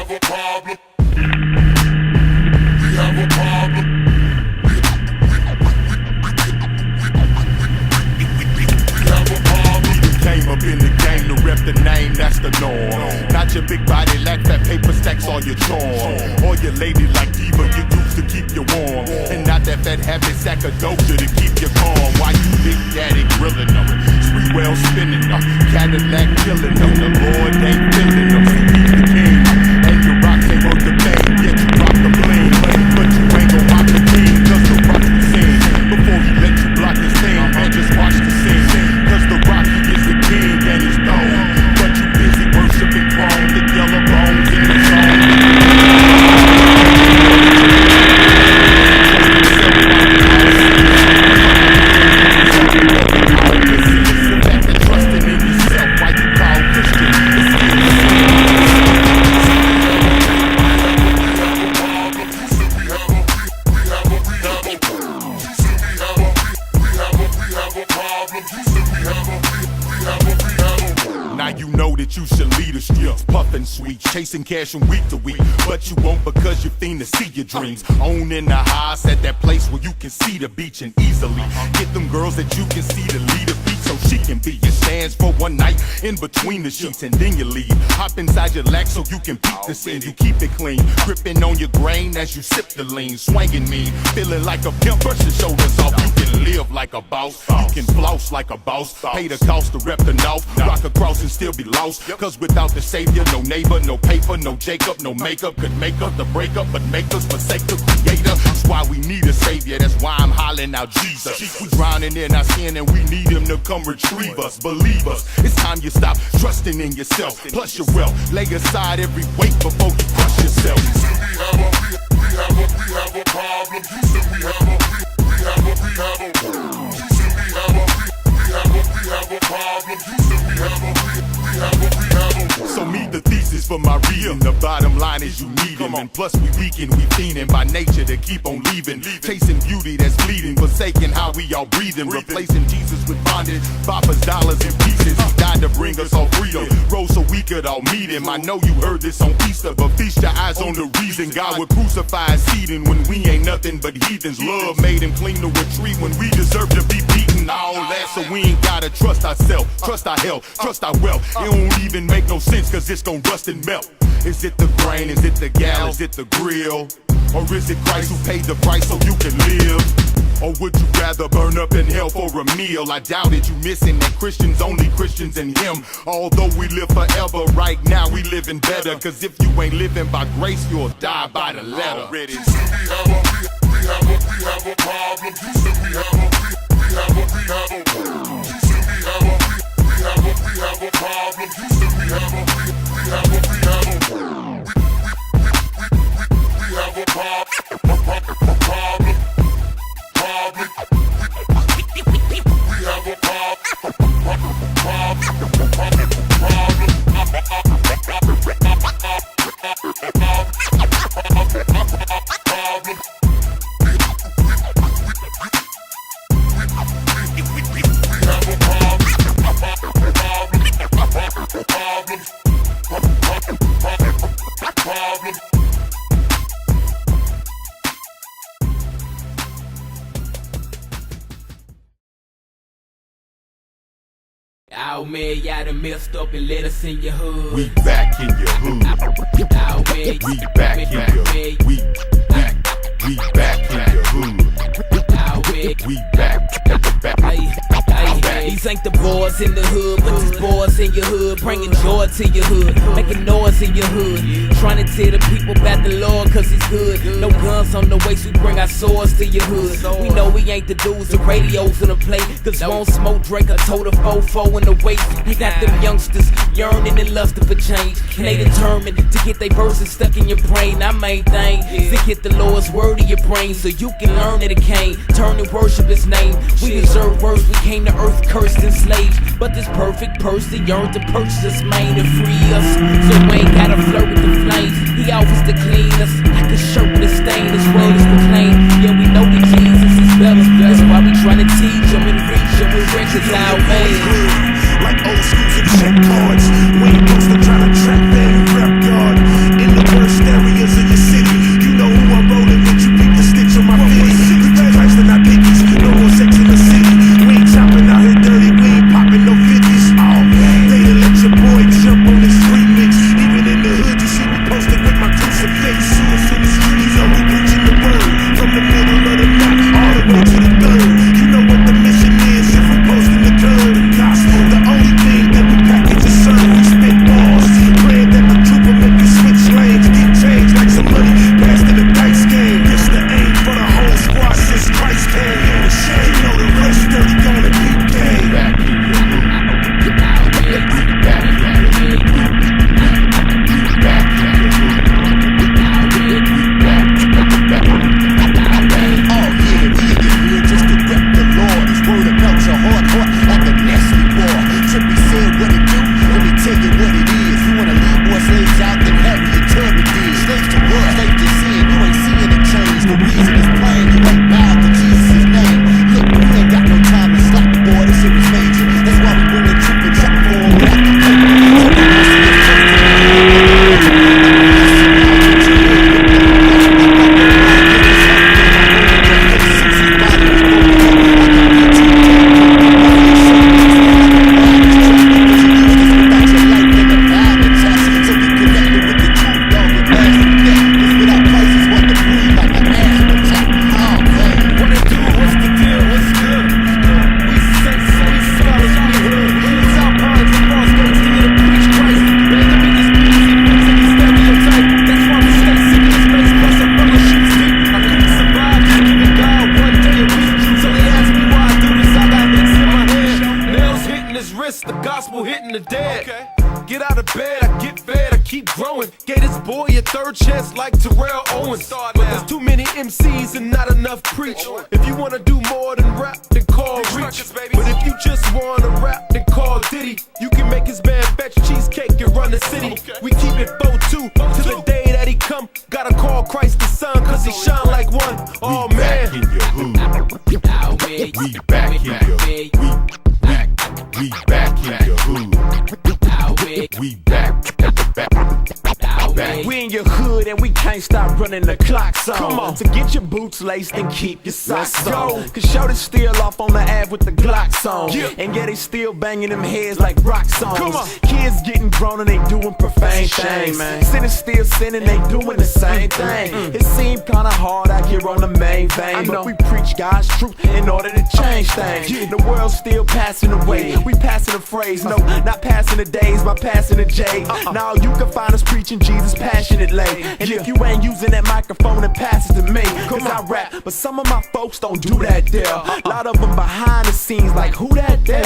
have a problem. We have a problem. Came up in the game to rep the name, that's the norm. Not your big body, lack fat paper stacks on your charm. Or your lady like Diva, you used to keep you warm. And not that fat habit sack of doja to keep you calm. Why you big daddy grilling them? Spree well spinning them. Cadillac killing them. The Lord ain't feeling them. See, he's the king. And your rocks ain't worth the pain. Yet you rock the bling. But you ain't gon' rock the king. Just to rock the scene. Before he let you block his thing, man, just watch the scene. Cause the Rocky is the king and his throne. But you busy worshiping chrome, the yellow bones in the zone. Trusting in yourself while you call Christian. Now you know that you should lead the streets, puffin' sweet, chasing cash from week to week. But you won't because you fiend to see your dreams. Owning the house at that place where you can see the beach and easily get them girls that you can see to lead a beat so she can be. It stands for one night in between the sheets and then you leave. Hop inside your lack so you can beat the scene. You keep it clean, gripping on your grain as you sip the lean, swinging mean, feeling like a pimp. Brush your shoulders off. You can live like a boss. You can floss like a boss. Pay the cost to rep the north. Rock across and still be lost. Cause without the savior, no neighbor, no paper, no Jacob, no makeup could make up the breakup, but make us forsake the creator. That's why we need a savior. That's why I'm hollering out Jesus. We drowning in our sin and we need him to come retrieve us. Believe us. It's time you stop trusting in yourself. Plus your wealth. Lay aside every weight before you crush yourself. We have a problem. You said we have a problem. You said we have a problem. You said we have a So meet the thesis for my reading. The bottom line is you need him. And plus we weaken, we fiending by nature to keep on leaving. Chasing beauty that's fleeting, forsaking how we all breathing. Replacing Jesus with bondage, Papa's dollars and pieces. He died to bring us all freedom. Rose so we could all meet him. I know you heard this on Easter, but feast your eyes on the reason God would crucify us seeding when we ain't nothing but heathens. Love made him cling to a tree when we deserve to be beaten. All that so we ain't gotta trust ourselves, trust our health, trust our wealth. It don't even make no sense cause it's gon' rust and melt. Is it the grain, is it the gal, is it the grill? Or is it Christ who paid the price so you can live? Or would you rather burn up in hell for a meal? I doubt it, you missing that Christians only Christians in him. Although we live forever, right now we living better. Cause if you ain't living by grace, you'll die by the letter. We have a problem. You said we have a problem. You said we have a problem. You said we have a problem. We have a problem. We have a problem. Oh man, y'all done messed up and let us in your hood. We back in your hood. Oh man, We back in your hood. We back in your hood. Oh man, We back. These ain't the boys in the hood, but these boys in your hood, bringing joy to your hood, making noise in your hood, trying to tell the people about the Lord cause he's good. No guns on the waist, we bring our swords to your hood. We know we ain't the dudes, the radios on the plate, cause won't smoke Drake, I told a fofo in the waist. You got them youngsters yearning and lusting for change, and they determined to get their verses stuck in your brain. Our main thing is to get the Lord's word in your brain so you can learn that it came, turn and worship his name. We deserve worse, we came to earth cursed and slaves, but this perfect person yearned to purchase us, man, and free us. So we ain't gotta flirt with the flames. He offers to clean us like a shirt with a stain. His word is proclaimed. Yeah, we know that Jesus is better. That's why we tryna teach him and reach him with records out, man. Like old school to check cards. We ain't supposed to try to trap that and rap God. In the words keep growing. Gave this boy a third chance like Terrell Owens. But there's too many MCs and not enough preach. If you wanna do more than rap, then call Reach. But if you just wanna rap, then call Diddy. You can make his band fetch cheesecake and run the city. We keep it 4-2 to the day that he come. Gotta call Christ the Son, cause he shine like one. Oh man. Back in your hood. We back in your hood. We back in your hood. We back. We in your hood and we can't stop running the clock on. Come on, to get your boots laced and keep your socks on. Cause Shorty's still off on the Ave with the Glocks on. And yeah, they still banging them heads like rock songs. Come on. Kids getting grown and they doing profane things. Sinners still sinning, they doing the same thing. It seemed kinda hard out here on the main vein, but we preach God's truth in order to change things. The world's still passing away. We passing the phrase, no, not passing the days, but passing the J. Now you can find us preaching Jesus passionately. And if you ain't using that microphone, then pass it to me. Cause I rap, but some of my folks don't do that there. A lot of them behind the scenes like, who that there?